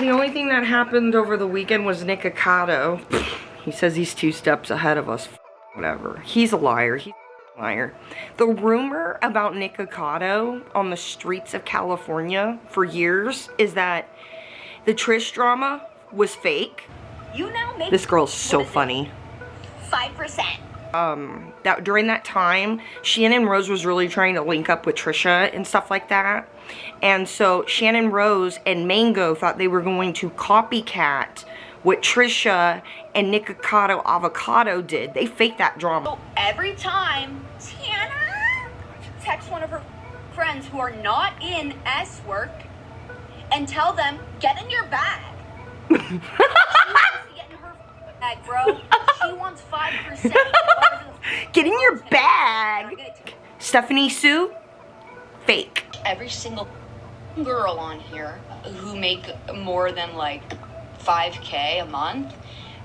the only thing that happened over the weekend was Nickocado. He says he's 2 steps ahead of us. Whatever. He's a liar. He's a liar. The rumor about Nickocado on the streets of California for years is that the Trish drama was fake. You now make this girl's so funny. 5%. That during that time, Shannon Rose was really trying to link up with Trisha and stuff like that. And so Shannon Rose and Mango thought they were going to copycat what Trisha and Nickocado Avocado did. They faked that drama. So every time Tana texts one of her friends who are not in S work and tell them, get in your bag. She wants to get in her bag, bro. She wants 5%. Get in your bag. Stephanie Sue, fake. Every single girl on here who make more than like 5K a month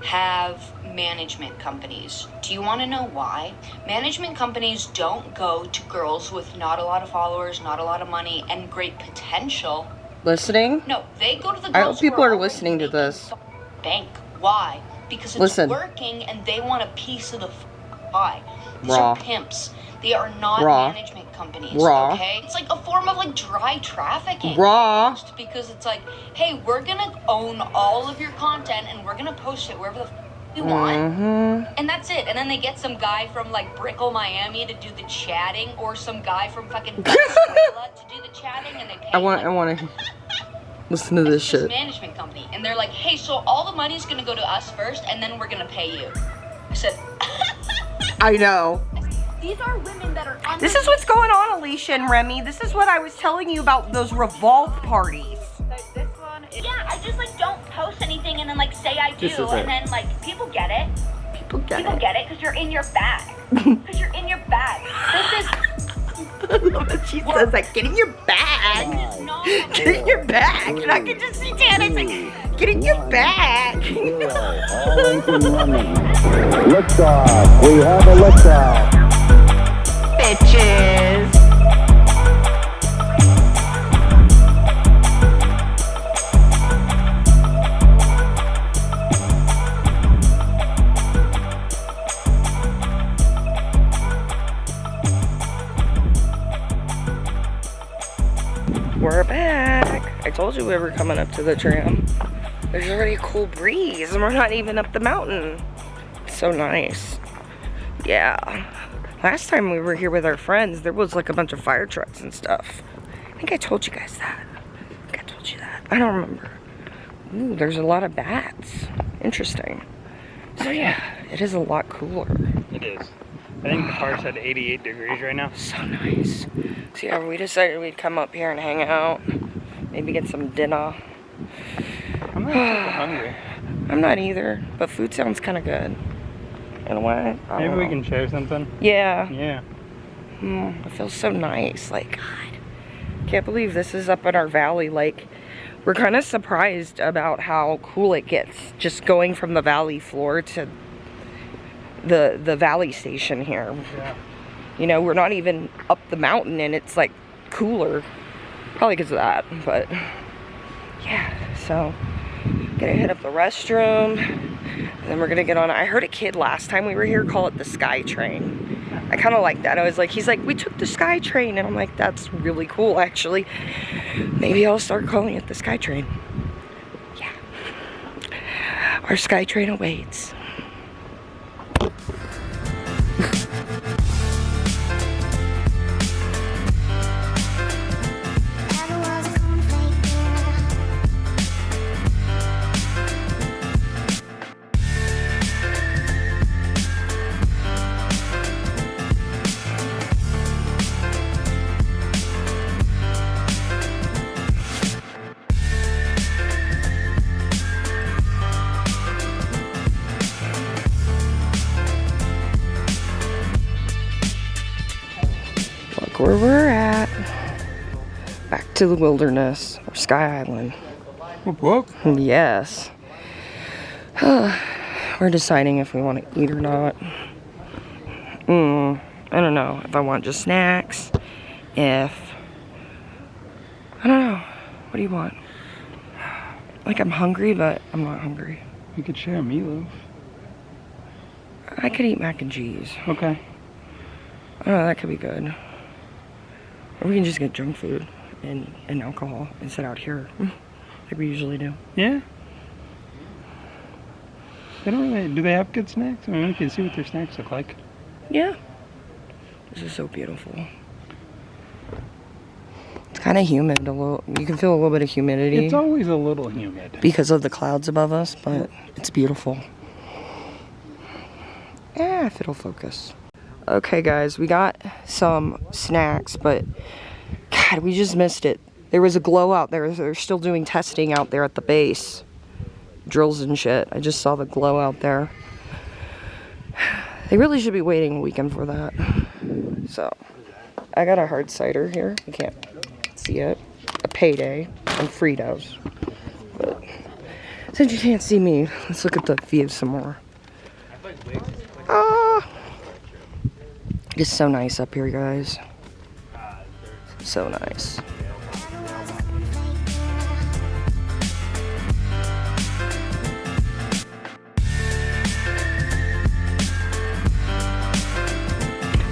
have management companies. Do you want to know why? Management companies don't go to girls with not a lot of followers, not a lot of money, and great potential. Listening? No, they go to the girls. I hope people are listening to this. Bank. Why? Because it's working and they want a piece of the pie. These are pimps. They are not management companies. Okay? It's like a form of like dry trafficking. Because it's like, hey, we're gonna own all of your content and we're gonna post it wherever the we want. And that's it. And then they get some guy from like Brickell, Miami to do the chatting, or some guy from fucking Venezuela to do the chatting, and they pay I want to listen to this shit. Management company, and they're like, hey, so all the money's gonna go to us first and then we're gonna pay you. I said I know. These are women that are This is what's going on, Alicia and Remy. This is what I was telling you about those Revolve parties. This one is, yeah, I just like don't post anything and then like say I do, and then like people get it. People get it because you're in your bag. Because you're in your bag. This is I love that she says that. Get in your bag. Get in your bag. And I can just see Tana saying, get in your bag. Liftoff. We have a liftoff. Bitches. We're back. I told you we were coming up to the tram. There's already a cool breeze and we're not even up the mountain. It's so nice. Yeah. Last time we were here with our friends, there was like a bunch of fire trucks and stuff. I think I told you guys that. I don't remember. Ooh, there's a lot of bats. Interesting. So yeah, it is a lot cooler. It is. I think the park's at 88 degrees right now. So nice. So yeah, we decided we'd come up here and hang out. Maybe get some dinner. I'm not super hungry. I'm not either, but food sounds kind of good. In a way. Maybe we can share something. Yeah. Yeah. It feels so nice. Like, God. Can't believe this is up in our valley. Like, we're kind of surprised about how cool it gets. Just going from the valley floor to the valley station here. Yeah. You know, we're not even up the mountain and it's like cooler. Probably because of that, but yeah, so gonna hit up the restroom and then we're gonna get on. I heard a kid last time we were here call it the Sky Train. I kind of like that. I was like, he's like, we took the Sky Train, and I'm like, that's really cool actually. Maybe I'll start calling it the Sky Train. Yeah. Our Sky Train awaits. Where we're at, back to the wilderness, or Sky Island. Whoop. Yes. We're deciding if we want to eat or not. I don't know if I want just snacks, I don't know. What do you want? Like I'm hungry, but I'm not hungry. We could share a meatloaf. I could eat mac and cheese. Okay. Oh, that could be good. Or we can just get junk food and alcohol and sit out here, like we usually do. Yeah. They don't really. Do they have good snacks? I mean, we can see what their snacks look like. Yeah. This is so beautiful. It's kind of humid a little. You can feel a little bit of humidity. It's always a little humid because of the clouds above us, but it's beautiful. Yeah, if it'll focus. Okay, guys, we got some snacks, but God, we just missed it. There was a glow out there. They're still doing testing out there at the base. Drills and shit. I just saw the glow out there. They really should be waiting a weekend for that. So, I got a hard cider here. You can't see it. A payday and Fritos. But since you can't see me, let's look at the view some more. It's so nice up here, guys. So nice.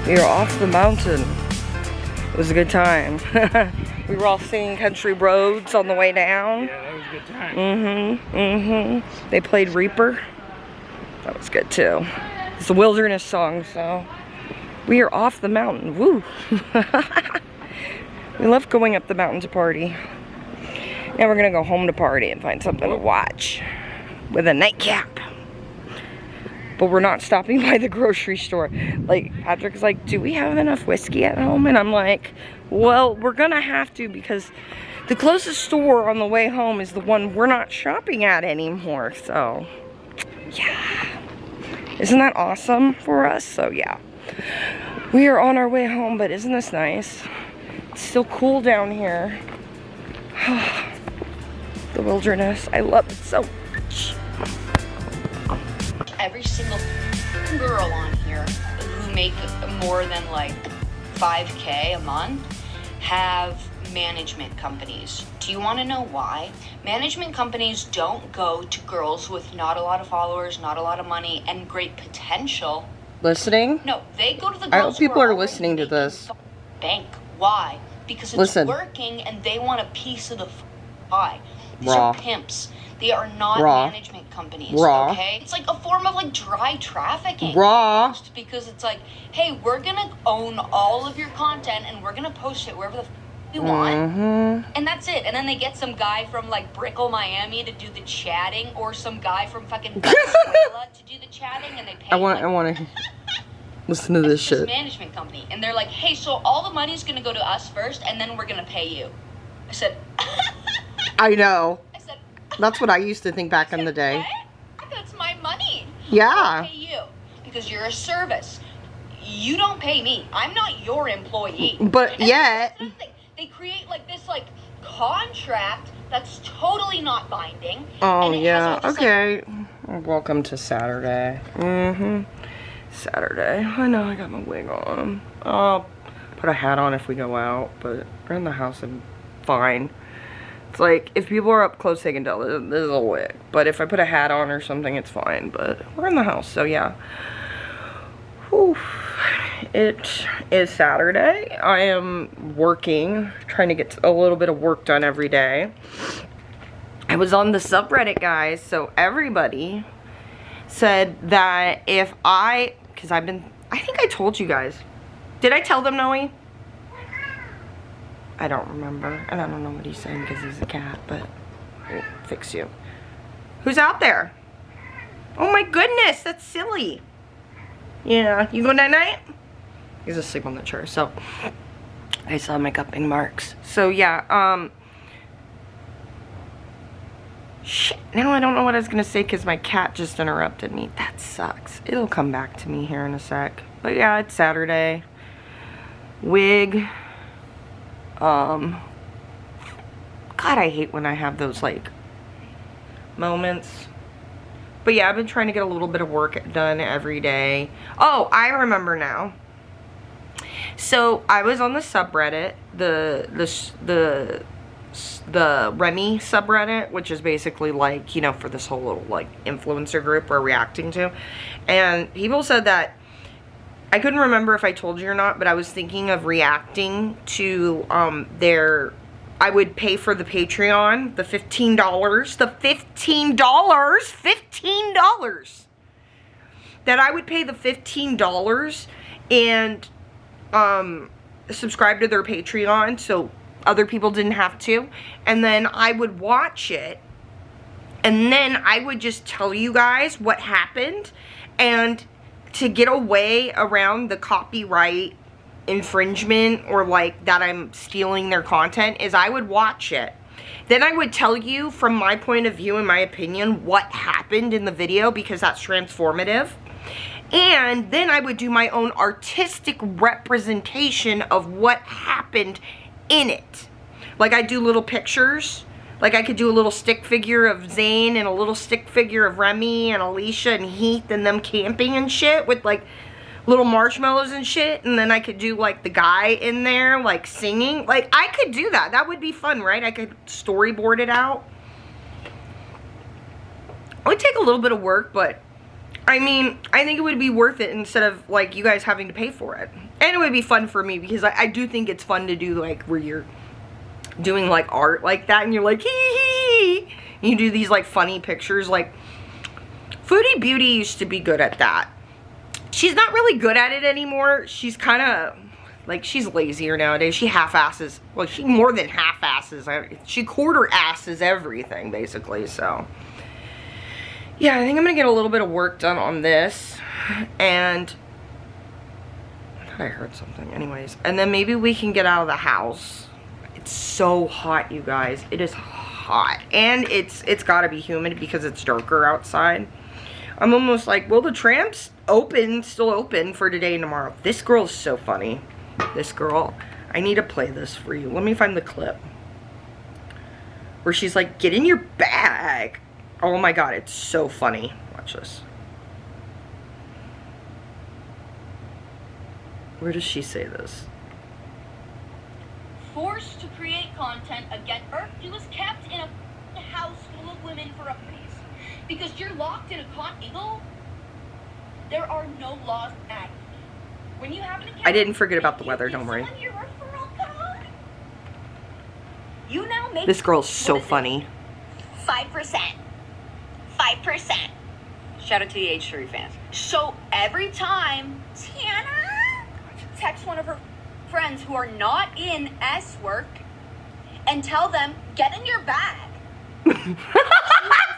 We are off the mountain. It was a good time. We were all singing country roads on the way down. Yeah, that was a good time. They played Reaper. That was good too. It's a wilderness song, so we are off the mountain. Woo! We love going up the mountain to party. Now we're gonna go home to party and find something to watch with a nightcap. But we're not stopping by the grocery store. Like, Patrick's like, do we have enough whiskey at home? And I'm like, well, we're gonna have to, because the closest store on the way home is the one we're not shopping at anymore. So, yeah. Isn't that awesome for us? So, yeah. We are on our way home, but isn't this nice? It's still cool down here. The wilderness. I love it so much. Every single girl on here who make more than like 5K a month have management companies. Do you want to know why? Management companies don't go to girls with not a lot of followers, not a lot of money, and great potential. Listening? No, they go to the girls. I hope people who are listening to this. Bank. Why? Because it's working and they want a piece of the pie. These are pimps. They are not management companies, okay? It's like a form of like dry trafficking. Because it's like, hey, we're gonna own all of your content and we're gonna post it wherever the you want. And that's it. And then they get some guy from like Brickell, Miami to do the chatting, or some guy from fucking Venezuela to do the chatting, and they pay I want to listen to this shit. Management company. And they're like, hey, so all the money's gonna go to us first and then we're gonna pay you. I said I know. That's what I used to think back in the day. What? That's my money. Yeah. I'll pay you because you're a service. You don't pay me. I'm not your employee. But yet, they create like this like contract that's totally not binding. Oh yeah. Okay. Welcome to Saturday. Saturday. I know I got my wig on. I'll put a hat on if we go out, but around the house I'm fine. It's like, if people are up close, they can tell this is a wig. But if I put a hat on or something, it's fine. But we're in the house, so yeah. Whew. It is Saturday. I am working, trying to get a little bit of work done every day. I was on the subreddit, guys, so everybody said that if because I think I told you guys. Did I tell them, Noe? I don't remember, and I don't know what he's saying because he's a cat, but I'll fix you. Who's out there? Oh my goodness, that's silly. Yeah, you go night-night? He's asleep on the chair, so I saw my cupping marks. So yeah, shit, now I don't know what I was gonna say because my cat just interrupted me. That sucks. It'll come back to me here in a sec. But yeah, it's Saturday. Wig. God, I hate when I have those, like, moments. But yeah, I've been trying to get a little bit of work done every day. Oh, I remember now. So, I was on the subreddit, the the Remy subreddit, which is basically like, you know, for this whole little like influencer group we're reacting to. And people said that, I couldn't remember if I told you or not, but I was thinking of reacting to I would pay for the Patreon, the $15, $15, that I would pay the $15 and subscribe to their Patreon so other people didn't have to, and then I would watch it, and then I would just tell you guys what happened. And to get away around the copyright infringement, or like that I'm stealing their content, is I would watch it. Then I would tell you from my point of view and my opinion what happened in the video, because that's transformative. And then I would do my own artistic representation of what happened in it. Like I do little pictures. Like I could do a little stick figure of Zayn and a little stick figure of Remy and Alicia and Heath and them camping and shit with like little marshmallows and shit. And then I could do like the guy in there like singing. Like I could do that. That would be fun, right? I could storyboard it out. It would take a little bit of work, but I mean, I think it would be worth it instead of like you guys having to pay for it. And it would be fun for me, because I do think it's fun to do like where you're doing like art like that and you're like hee hee hee. You do these like funny pictures. Like Foodie Beauty used to be good at that. She's not really good at it anymore. She's kind of like, she's lazier nowadays. She half-asses, well, she more than half-asses. She quarter-asses everything basically. So yeah, I think I'm gonna get a little bit of work done on this, and I thought I heard something anyways, and then maybe we can get out of the house. It's so hot, you guys. It is hot, and it's gotta be humid because it's darker outside. I'm almost like, will the tramps still open for today and tomorrow? This girl is so funny. This girl, I need to play this for you. Let me find the clip where she's like, get in your bag. Oh my god, it's so funny. Watch this. Where does she say this? Forced to create content again, or he was kept in a house full of women for a piece. Because you're locked in a eagle, there are no laws at. When you have an account, I didn't forget about the weather, don't worry. Your referral code, you now make this girl's so funny. 5%. 5%. Shout out to the H3 fans. So every time Tana texts one of her friends who are not in S work and tell them, get in your bag. She wants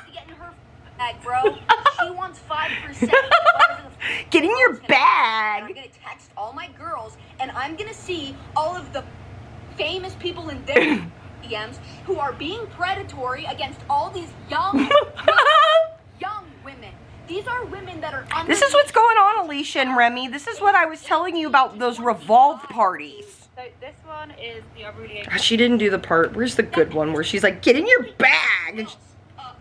to get in her bag, bro. She wants 5%. Get in your bag. I'm gonna text all my girls, and I'm gonna see all of the famous people in their DMs who are being predatory against all these young women. These are women that are under. This is what's going on, Alicia and Remy. This is what I was telling you about those revolve parties. So this one is the Aurelian. She didn't do the part. Where's the good one where she's like, get in your bag?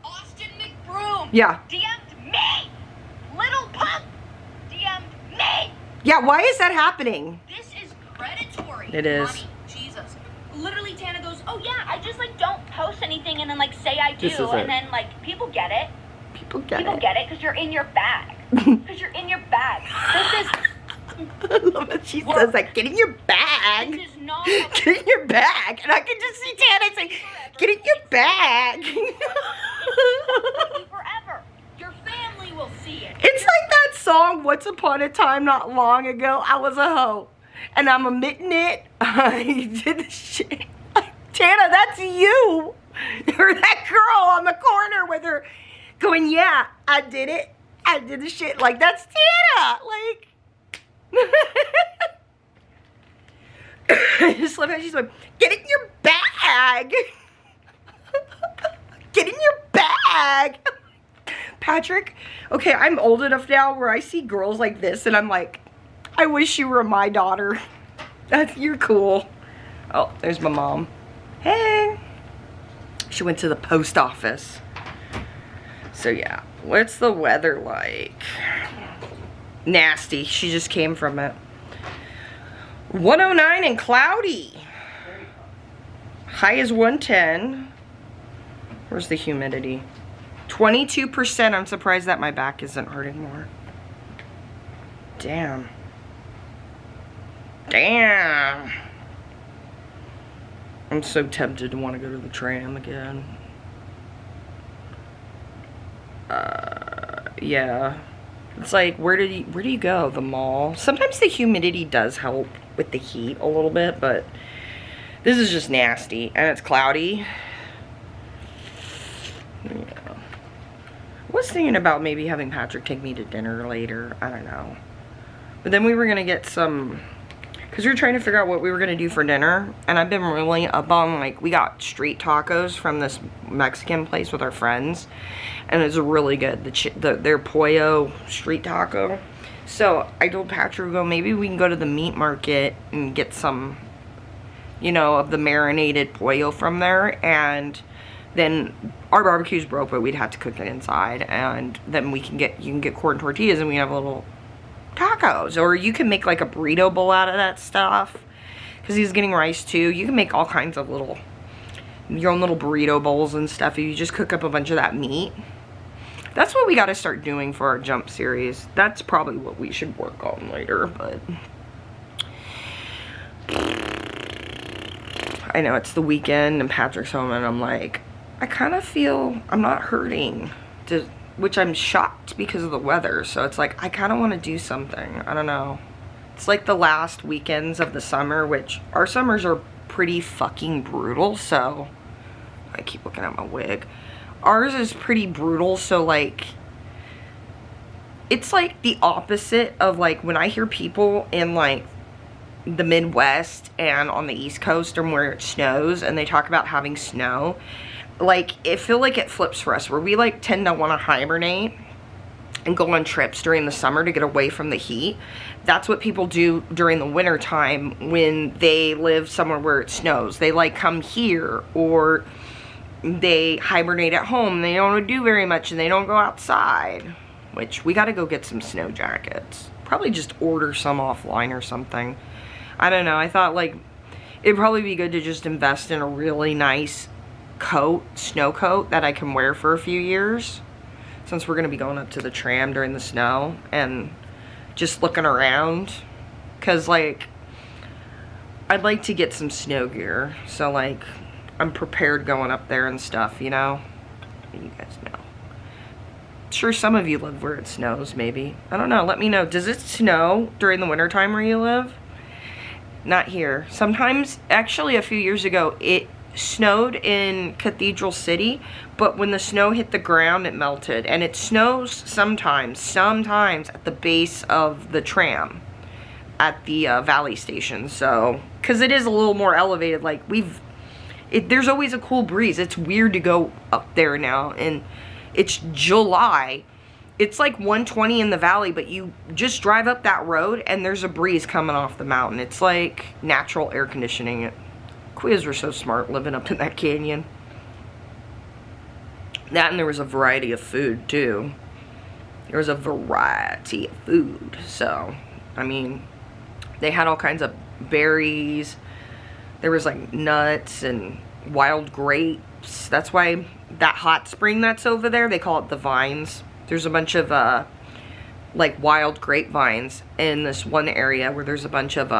Austin McBroom. Yeah. DM'd me. Little Pump DM'd me. Yeah, why is that happening? This is predatory. It is. Mommy, Jesus. Literally, Tana goes, oh yeah, I just like don't post anything and then like say I do, and then like people get it. People get it because you're in your bag. Because you're in your bag. This is. I love it. She says like, get in your bag. This is not. Get in your bag. And I can just see Tana saying, get in your bag. Forever. Your family will see it. It's like that song, Once Upon a Time Not Long Ago, I Was a Hoe. And I'm admitting it. I did the shit. Tana, that's you. Or that girl on the corner with her going, yeah, I did it. I did the shit. Like, that's Tana. Like. I just love how she's like, get in your bag. Get in your bag. Patrick, okay, I'm old enough now where I see girls like this and I'm like, I wish you were my daughter. You're cool. Oh, there's my mom. Hey. She went to the post office. So yeah, what's the weather like? Nasty. She just came from it. 109 and cloudy. High is 110. Where's the humidity? 22%. I'm surprised that my back isn't hurting more. Damn. Damn. I'm so tempted to want to go to the tram again. Yeah. It's like, where do you go? The mall? Sometimes the humidity does help with the heat a little bit, but this is just nasty. And it's cloudy. Yeah. I was thinking about maybe having Patrick take me to dinner later. I don't know. But then we were going to get some... Because we were trying to figure out what we were going to do for dinner. And I've been really up on, like, we got street tacos from this Mexican place with our friends. And it's really good. Their pollo street taco. So I told Patrick, maybe we can go to the meat market and get some, you know, of the marinated pollo from there. And then our barbecue's broke, but we'd have to cook it inside. And then you can get corn tortillas and we have a little... tacos, or you can make like a burrito bowl out of that stuff because he's getting rice too. You can make all kinds of your own little burrito bowls and stuff if you just cook up a bunch of that meat. That's what we got to start doing for our jump series. That's probably what we should work on later, but I know it's the weekend and Patrick's home and I'm like, I kind of feel I'm not hurting, which I'm shocked because of the weather. So it's like, I kind of want to do something. I don't know. It's like the last weekends of the summer, which our summers are pretty fucking brutal. So I keep looking at my wig. Ours is pretty brutal. So like, it's like the opposite of like when I hear people in like the Midwest and on the East Coast and where it snows and they talk about having snow. Like, I feel like it flips for us, where we, like, tend to want to hibernate and go on trips during the summer to get away from the heat. That's what people do during the winter time when they live somewhere where it snows. They, like, come here, or they hibernate at home. They don't do very much, and they don't go outside, which we got to go get some snow jackets. Probably just order some offline or something. I don't know. I thought, like, it'd probably be good to just invest in a really nice snow coat that I can wear for a few years, since we're going to be going up to the tram during the snow and just looking around, because like I'd like to get some snow gear, so like I'm prepared going up there and stuff, you know. You guys know. Sure, some of you live where it snows, maybe. I don't know, let me know. Does it snow during the winter time where you live? Not here. Sometimes, actually a few years ago, it snowed in Cathedral City, but when the snow hit the ground, it melted. And it snows sometimes at the base of the tram at the Valley Station. So, because it is a little more elevated, like there's always a cool breeze. It's weird to go up there now, and it's July. It's like 120 in the valley, but you just drive up that road and there's a breeze coming off the mountain. It's like natural air conditioning. Quiz were so smart living up in that canyon. That, and there was a variety of food too. There was a variety of food. So, I mean, they had all kinds of berries. There was like nuts and wild grapes. That's why that hot spring that's over there, they call it the Vines. There's a bunch of like wild grapevines in this one area where there's a bunch of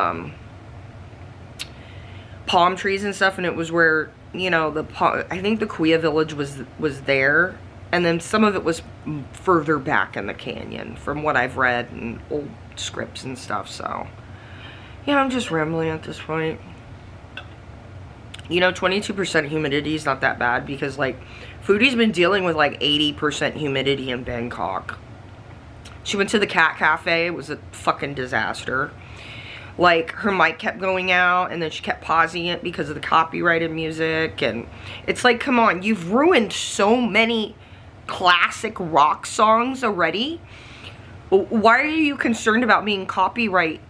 palm trees and stuff, and it was where, you know, I think the Kuya village was there, and then some of it was further back in the canyon from what I've read in old scripts and stuff. So yeah, I'm just rambling at this point. You know, 22% humidity is not that bad, because like Foodie's been dealing with like 80% humidity in Bangkok. She went to the cat cafe. It was a fucking disaster. Like, her mic kept going out, and then she kept pausing it because of the copyrighted music. And it's like, come on, you've ruined so many classic rock songs already. Why are you concerned about being copyright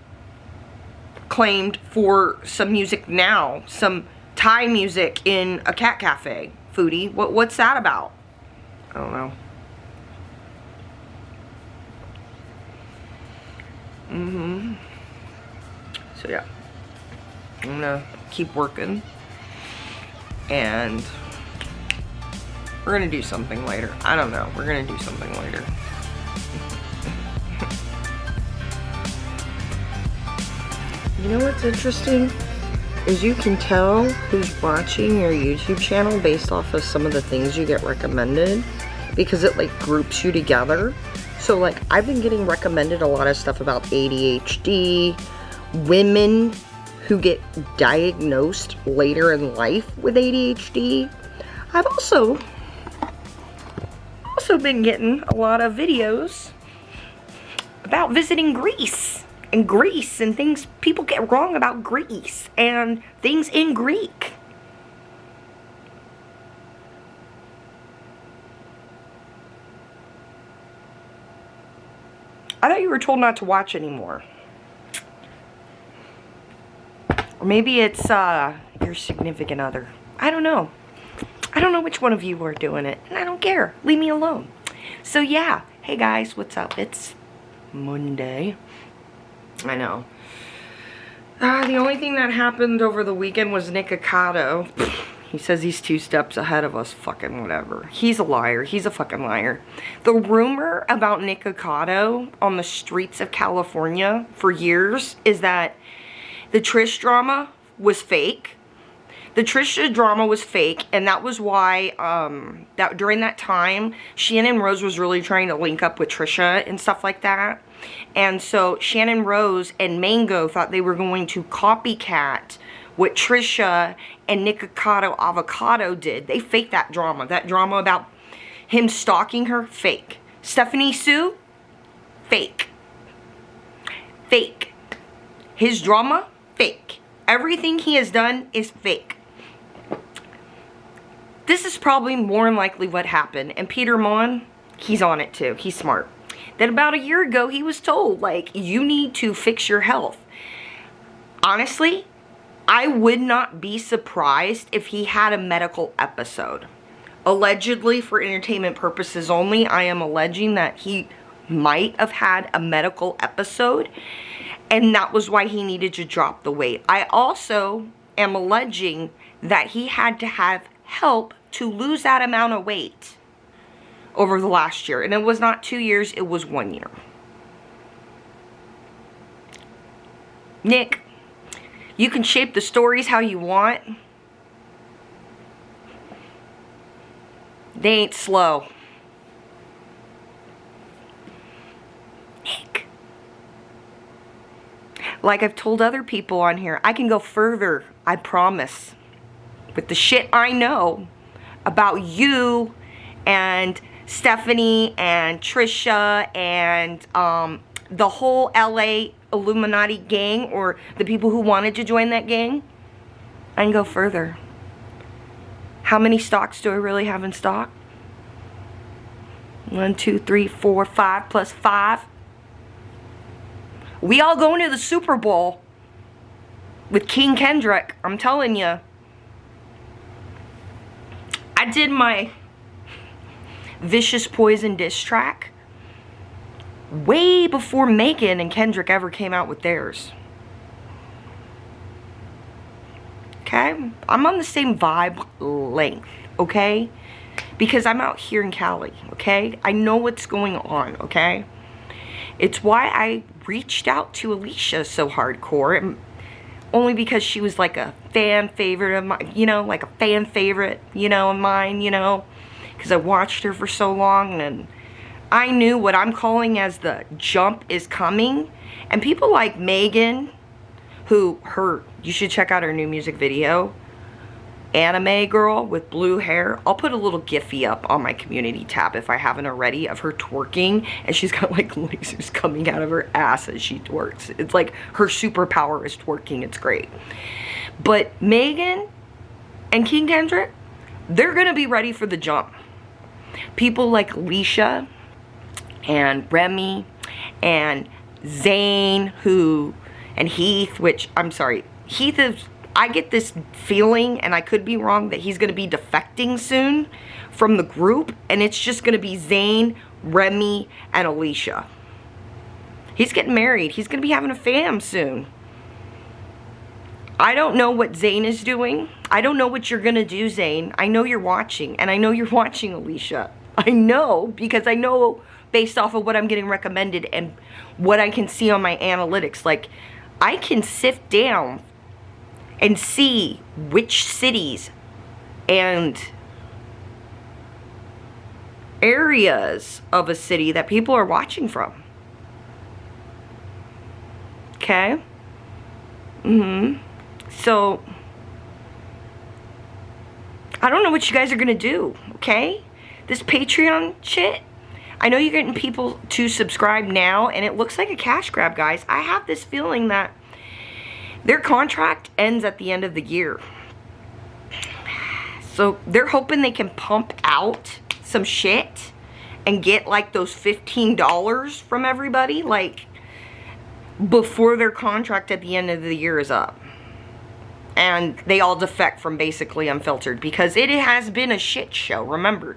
claimed for some music now? Some Thai music in a cat cafe, Foodie. What's that about? I don't know. So yeah, I'm gonna keep working. and we're gonna do something later. I don't know, we're gonna do something later. You know what's interesting? Is you can tell who's watching your YouTube channel based off of some of the things you get recommended, because it like groups you together. So like I've been getting recommended a lot of stuff about ADHD, women who get diagnosed later in life with ADHD. I've also been getting a lot of videos about visiting Greece and things people get wrong about Greece and things in Greek. I thought you were told not to watch anymore. Or maybe it's your significant other. I don't know. I don't know which one of you are doing it, and I don't care. Leave me alone. So yeah, hey guys, what's up? It's Monday. I know. The only thing that happened over the weekend was Nickocado. He says he's 2 steps ahead of us. Fucking whatever. He's a liar. He's a fucking liar. The rumor about Nickocado on the streets of California for years is that the Trish drama was fake. The Trisha drama was fake, and that was why that during that time, Shannon Rose was really trying to link up with Trisha and stuff like that. And so Shannon Rose and Mango thought they were going to copycat what Trisha and Nickocado Avocado did. They faked that drama. That drama about him stalking her, fake. Stephanie Sue, fake. Fake. His drama, fake. Everything he has done is fake. This is probably more than likely what happened. And Peter Mon, he's on it too. He's smart. Then about a year ago, he was told, like, you need to fix your health. Honestly, I would not be surprised if he had a medical episode. Allegedly, for entertainment purposes only, I am alleging that he might have had a medical episode, and that was why he needed to drop the weight. I also am alleging that he had to have help to lose that amount of weight over the last year. And it was not 2 years, it was 1 year. Nick, you can shape the stories how you want. They ain't slow. Nick. Like I've told other people on here, I can go further, I promise. With the shit I know about you and Stephanie and Trisha and the whole LA Illuminati gang, or the people who wanted to join that gang, I can go further. How many stocks do I really have in stock? 1, 2, 3, 4, 5 plus 5. We all going to the Super Bowl with King Kendrick, I'm telling you. I did my Vicious Poison diss track way before Megan and Kendrick ever came out with theirs. Okay? I'm on the same vibe length, okay? Because I'm out here in Cali, okay? I know what's going on, okay? It's why I reached out to Alicia so hardcore. Only because she was like a fan favorite of mine, you know, like a fan favorite, you know, of mine, you know, because I watched her for so long, and I knew what I'm calling as the jump is coming. And people like Megan, who you should check out her new music video, Anime Girl with blue hair. I'll put a little Giphy up on my community tab if I haven't already, of her twerking, and she's got like lasers coming out of her ass as she twerks. It's like her superpower is twerking. It's great. But Megan and King Kendrick, they're gonna be ready for the jump. People like Alicia and Remy and Zayn, and Heath, which I'm sorry, Heath is, I get this feeling, and I could be wrong, that he's going to be defecting soon from the group, and it's just going to be Zayn, Remy, and Alicia. He's getting married. He's going to be having a fam soon. I don't know what Zane is doing. I don't know what you're gonna do, Zane. I know you're watching, and I know you're watching, Alicia. I know, because I know based off of what I'm getting recommended and what I can see on my analytics. Like, I can sift down and see which cities and areas of a city that people are watching from. Okay? So, I don't know what you guys are gonna do, okay? This Patreon shit, I know you're getting people to subscribe now, and it looks like a cash grab, guys. I have this feeling that their contract ends at the end of the year. So, they're hoping they can pump out some shit and get, like, those $15 from everybody, like, before their contract at the end of the year is up. And they all defect from basically Unfiltered, because it has been a shit show. Remember,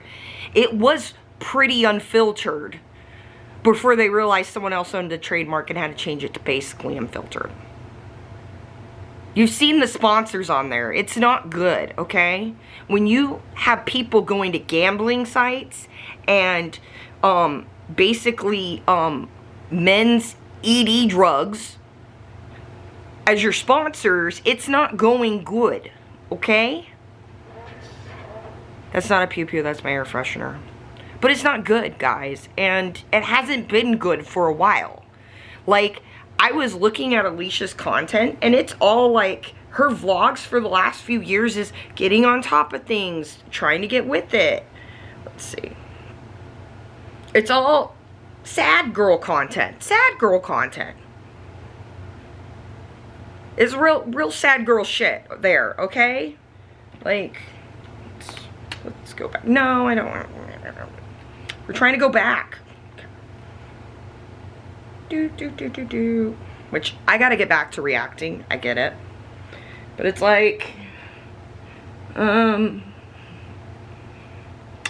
it was pretty unfiltered before they realized someone else owned the trademark and had to change it to basically Unfiltered. You've seen the sponsors on there. It's not good, okay? When you have people going to gambling sites and basically men's ED drugs as your sponsors, it's not going good, okay? That's not a pew-pew, that's my air freshener. But it's not good, guys, and it hasn't been good for a while. Like, I was looking at Alicia's content, and it's all like, her vlogs for the last few years is getting on top of things, trying to get with it. Let's see. It's all sad girl content. Sad girl content. It's real sad girl shit there, okay? Like, let's go back. No, I don't want to. We're trying to go back. Which, I gotta get back to reacting. I get it. But it's like,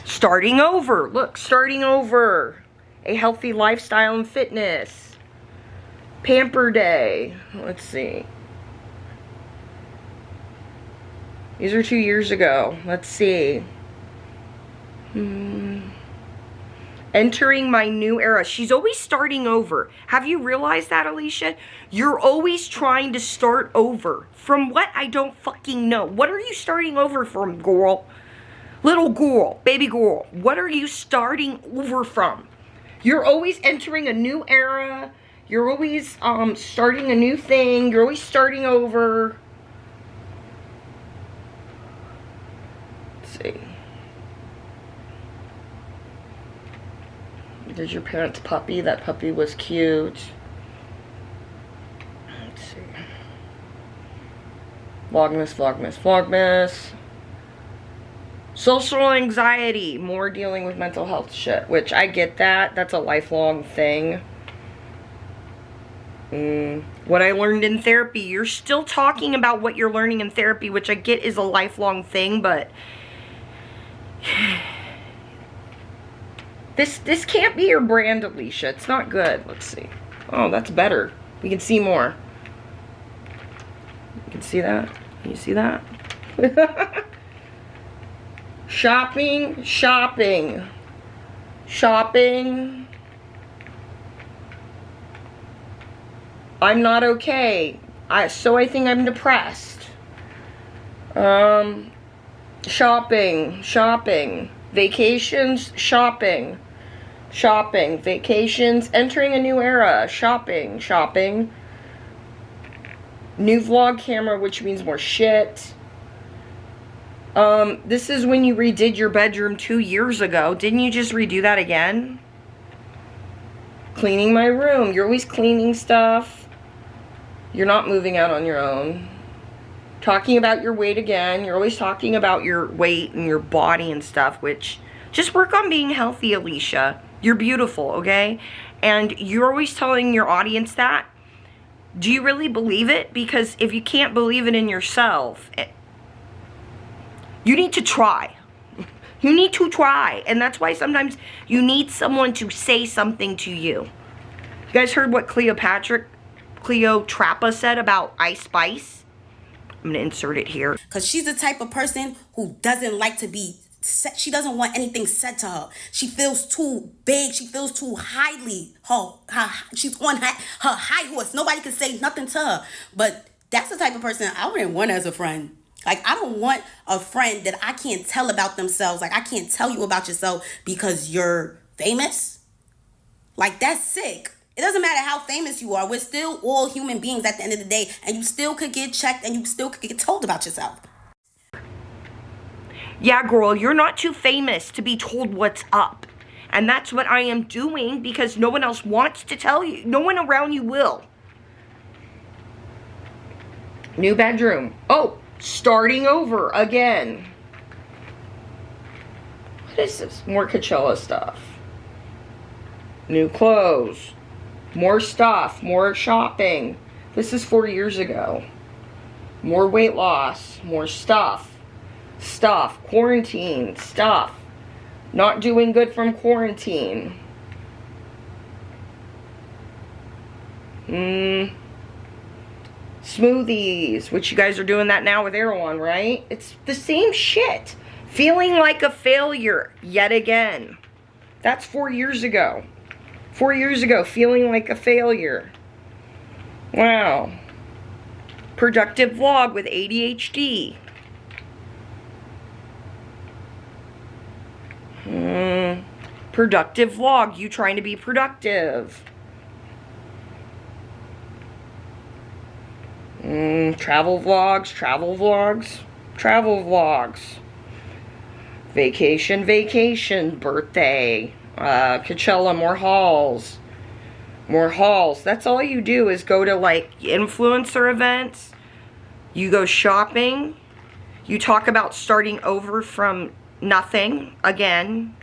starting over. Look, starting over. A healthy lifestyle and fitness. Pamper day. Let's see. These are 2 years ago. Let's see. Entering my new era. She's always starting over. Have you realized that, Alicia? You're always trying to start over. From what? I don't fucking know. What are you starting over from, girl? Little girl. Baby girl. What are you starting over from? You're always entering a new era. You're always starting a new thing. You're always starting over. Let's see. There's your parents' puppy. That puppy was cute. Let's see. Vlogmas, Vlogmas, Vlogmas. Social anxiety. More dealing with mental health shit. Which, I get that. That's a lifelong thing. What I learned in therapy. You're still talking about what you're learning in therapy, which I get is a lifelong thing, but This can't be your brand, Alicia. It's not good. Let's see. Oh, that's better. We can see more. You can see that? Can you see that? Shopping, shopping, shopping. I'm not okay. So I think I'm depressed. Shopping, shopping. Vacations, shopping. Shopping, vacations, entering a new era, shopping, shopping. New vlog camera, which means more shit. This is when you redid your bedroom 2 years ago. Didn't you just redo that again? Cleaning my room. You're always cleaning stuff. You're not moving out on your own. Talking about your weight again. You're always talking about your weight and your body and stuff, which, just work on being healthy, Alicia. You're beautiful, okay? And you're always telling your audience that. Do you really believe it? Because if you can't believe it in yourself, you need to try. You need to try. And that's why sometimes you need someone to say something to you. You guys heard what Cleotrapa said about Ice Spice? I'm gonna insert it here. Because she's the type of person who doesn't like to be said. She doesn't want anything said to her. She feels too big. She feels too highly. She's on her high horse. Nobody can say nothing to her. But that's the type of person I wouldn't want as a friend. Like, I don't want a friend that I can't tell about themselves. Like, I can't tell you about yourself because you're famous. Like, that's sick. It doesn't matter how famous you are. We're still all human beings at the end of the day. And you still could get checked and you still could get told about yourself. Yeah, girl, you're not too famous to be told what's up. And that's what I am doing because no one else wants to tell you. No one around you will. New bedroom. Oh, starting over again. What is this? More Coachella stuff. New clothes. More stuff. More shopping. This is 4 years ago. More weight loss. More stuff. Quarantine. Stuff. Not doing good from quarantine. Smoothies, which you guys are doing that now with Erewhon, right? It's the same shit. Feeling like a failure yet again. That's 4 years ago. 4 years ago, feeling like a failure. Wow. Productive vlog with ADHD. Productive vlog, you trying to be productive. Travel vlogs. Vacation, birthday, Coachella, more hauls. That's all you do is go to like influencer events. You go shopping. You talk about starting over from nothing again.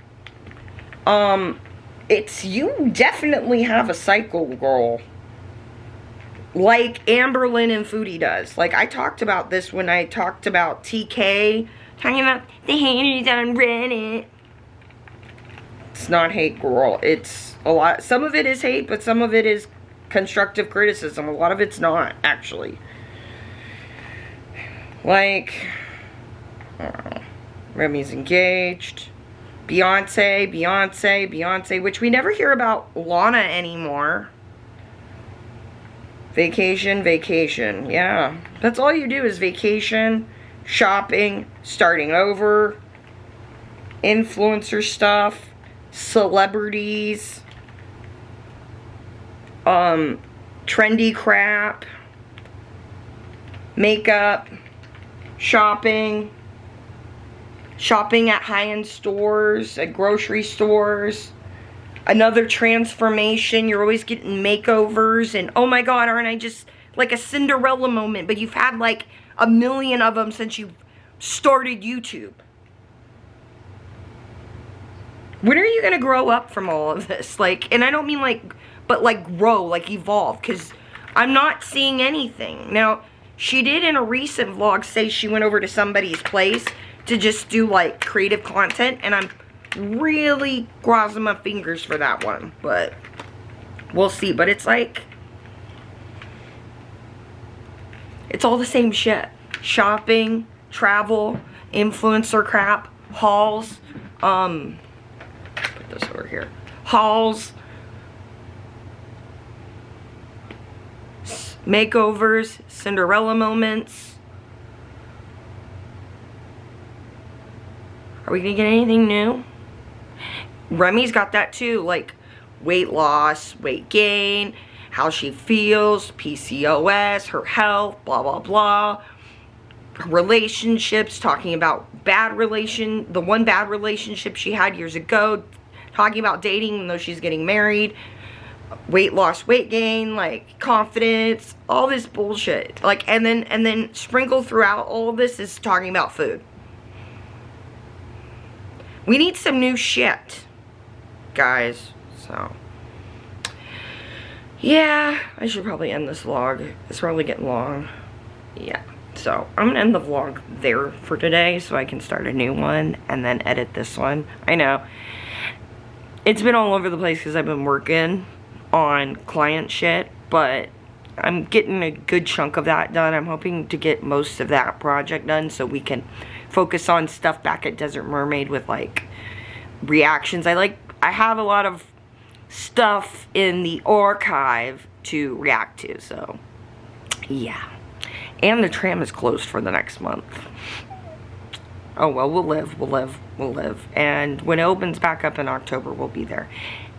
You definitely have a cycle, girl. Like Amberlynn and Foodie does. Like, I talked about this when I talked about TK. Talking about the haters on Reddit. It's not hate, girl. It's a lot. Some of it is hate, but some of it is constructive criticism. A lot of it's not, actually. Like, I don't know. Remy's engaged. Beyonce, which we never hear about Lana anymore. Vacation. Yeah. That's all you do is vacation, shopping, starting over, influencer stuff, celebrities, trendy crap, makeup, shopping at high-end stores, at grocery stores. Another transformation. You're always getting makeovers and, oh my god, aren't I just like a Cinderella moment? But you've had like a million of them since you started YouTube. When are you gonna grow up from all of this? Like, and I don't mean like, but like grow, like evolve, because I'm not seeing anything. Now, she did in a recent vlog say she went over to somebody's place to just do like creative content, and I'm really crossing my fingers for that one, but we'll see. But it's like, it's all the same shit. Shopping, travel, influencer crap, hauls, put this over here, hauls, makeovers, Cinderella moments. Are we gonna get anything new? Remy's got that too, like weight loss, weight gain, how she feels, PCOS, her health, blah, blah, blah. Relationships, talking about the one bad relationship she had years ago, talking about dating even though she's getting married, weight loss, weight gain, like confidence, all this bullshit. Like, and then sprinkled throughout all of this is talking about food. We need some new shit, guys. So, yeah, I should probably end this vlog. It's probably getting long. Yeah, so I'm gonna end the vlog there for today so I can start a new one and then edit this one. I know it's been all over the place because I've been working on client shit, but I'm getting a good chunk of that done. I'm hoping to get most of that project done so we can focus on stuff back at Desert Mermaid with like reactions. I have a lot of stuff in the archive to react to, so yeah. And the tram is closed for the next month. Oh well, we'll live. And when it opens back up in October, we'll be there.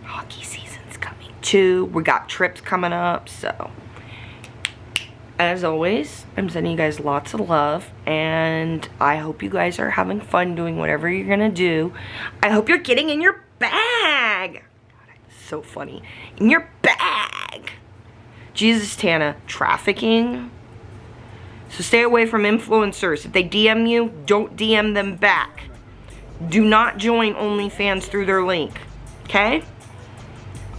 Hockey season's coming too. We got trips coming up, so as always, I'm sending you guys lots of love, and I hope you guys are having fun doing whatever you're gonna do. I hope you're getting in your bag. God, it's so funny. In your bag. Jesus, Tana, trafficking. So stay away from influencers. If they DM you, don't DM them back. Do not join OnlyFans through their link. Okay?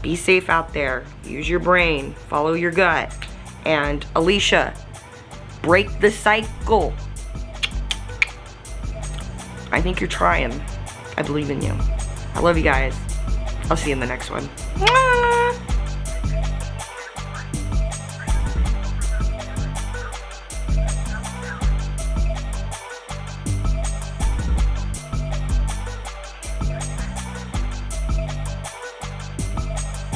Be safe out there. Use your brain. Follow your gut. And Alicia, break the cycle. I think you're trying. I believe in you. I love you guys. I'll see you in the next one. Mwah!